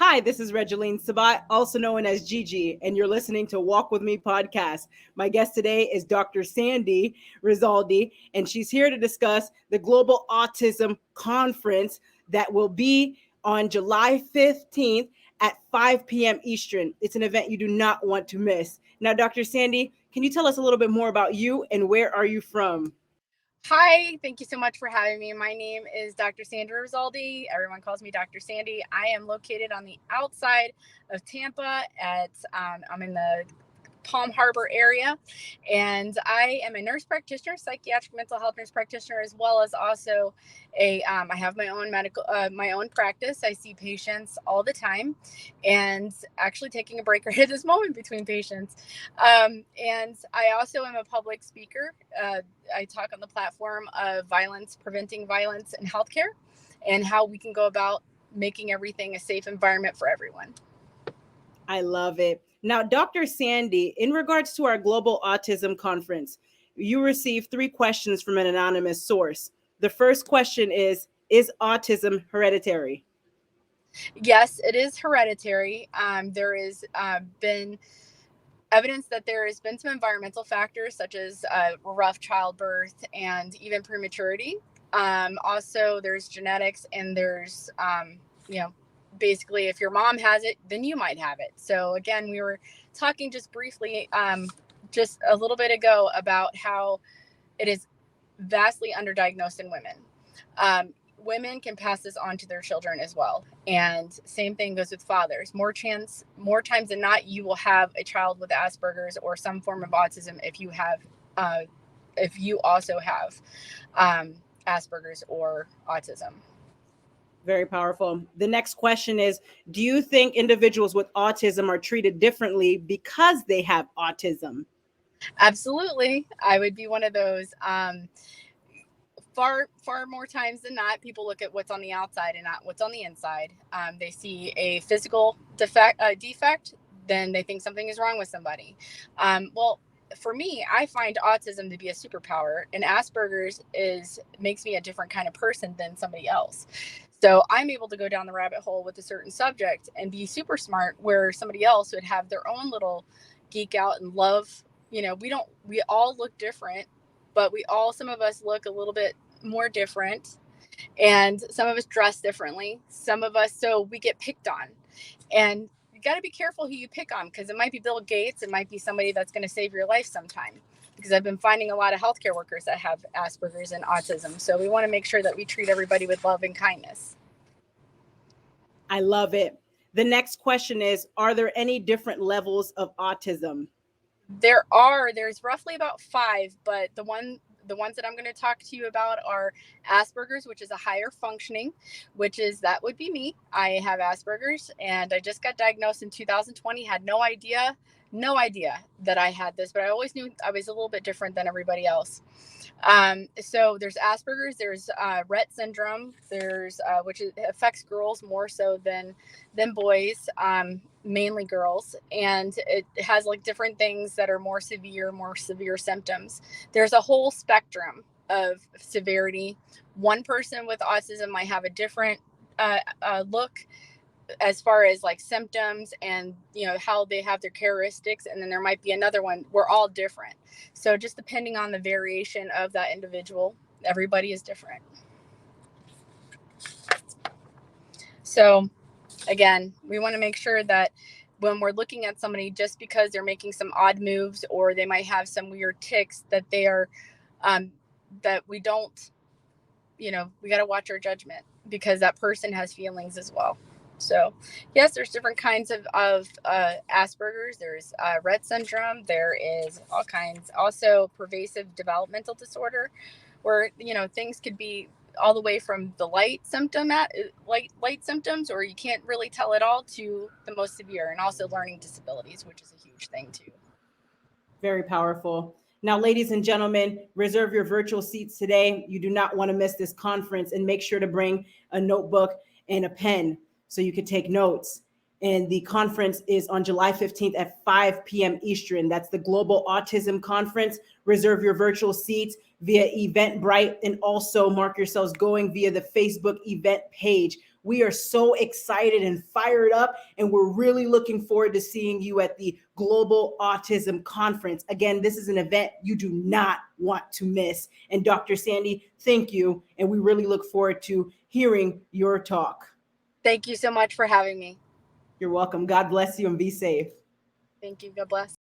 Hi, this is Regeline Sabat, also known as Gigi, and you're listening to Walk With Me podcast. My guest today is Dr. Sandy Risoldi, and she's here to discuss the Global Autism Conference that will be on July 15th at 5 p.m. Eastern. It's an event you do not want to miss. Now, Dr. Sandy, can you tell us a little bit more about you and where are you from? Hi, thank you so much for having me. My name is Dr. Sandra Risoldi. Everyone calls me Dr. Sandy. I am located on the outside of Tampa I'm in the Palm Harbor area, and I am a nurse practitioner, psychiatric mental health nurse practitioner, as well as also I have my own my own practice. I see patients all the time, and actually taking a break right at this moment between patients. And I also am a public speaker. I talk on the platform of preventing violence in healthcare, and how we can go about making everything a safe environment for everyone. I love it. Now, Dr. Sandy, in regards to our Global Autism Conference, you received 3 questions from an anonymous source. The first question is autism hereditary? Yes, it is hereditary. There is been evidence that there has been some environmental factors such as rough childbirth and even prematurity. Also, there's genetics, and there's, basically if your mom has it, then you might have it. So again, we were talking just briefly, just a little bit ago, about how it is vastly underdiagnosed in women. Women can pass this on to their children as well. And same thing goes with fathers. More times than not, you will have a child with Asperger's or some form of autism if you also have Asperger's or autism. Very powerful. The next question is, do you think individuals with autism are treated differently because they have autism? Absolutely. I would be one of those. Far more times than not, people look at what's on the outside and not what's on the inside. They see a physical defect, then they think something is wrong with somebody. Well, for me, I find autism to be a superpower, and Asperger's makes me a different kind of person than somebody else. So I'm able to go down the rabbit hole with a certain subject and be super smart, where somebody else would have their own little geek out and love. We all look different, but some of us look a little bit more different, and some of us dress differently. So we get picked on, and you got to be careful who you pick on, because it might be Bill Gates. It might be somebody that's going to save your life sometime, because I've been finding a lot of healthcare workers that have Asperger's and autism. So we want to make sure that we treat everybody with love and kindness. I love it. The next question is, are there any different levels of autism? There's roughly about 5, but the ones that I'm going to talk to you about are Asperger's, which is a higher functioning, that would be me. I have Asperger's, and I just got diagnosed in 2020. Had no idea that I had this, but I always knew I was a little bit different than everybody else. So there's Asperger's, there's Rett syndrome, there's which affects girls more so than boys, mainly girls, and it has like different things that are more severe symptoms. There's a whole spectrum of severity. One person with autism might have a different look as far as like symptoms and how they have their characteristics, and then there might be another one. We're all different, so just depending on the variation of that individual, everybody is different. So again, we want to make sure that when we're looking at somebody, just because they're making some odd moves or they might have some weird tics, that they are that we don't, we got to watch our judgment, because that person has feelings as well. So yes, there's different kinds of Asperger's. There's Rett syndrome. There is all kinds. Also, pervasive developmental disorder, where things could be all the way from the light symptoms, or you can't really tell at all, to the most severe, and also learning disabilities, which is a huge thing too. Very powerful. Now, ladies and gentlemen, reserve your virtual seats today. You do not want to miss this conference, and make sure to bring a notebook and a pen so you can take notes. And the conference is on July 15th at 5 p.m. Eastern. That's the Global Autism Conference. Reserve your virtual seats via Eventbrite, and also mark yourselves going via the Facebook event page. We are so excited and fired up, and we're really looking forward to seeing you at the Global Autism Conference. Again, this is an event you do not want to miss. And Dr. Sandy, thank you. And we really look forward to hearing your talk. Thank you so much for having me. You're welcome. God bless you and be safe. Thank you. God bless.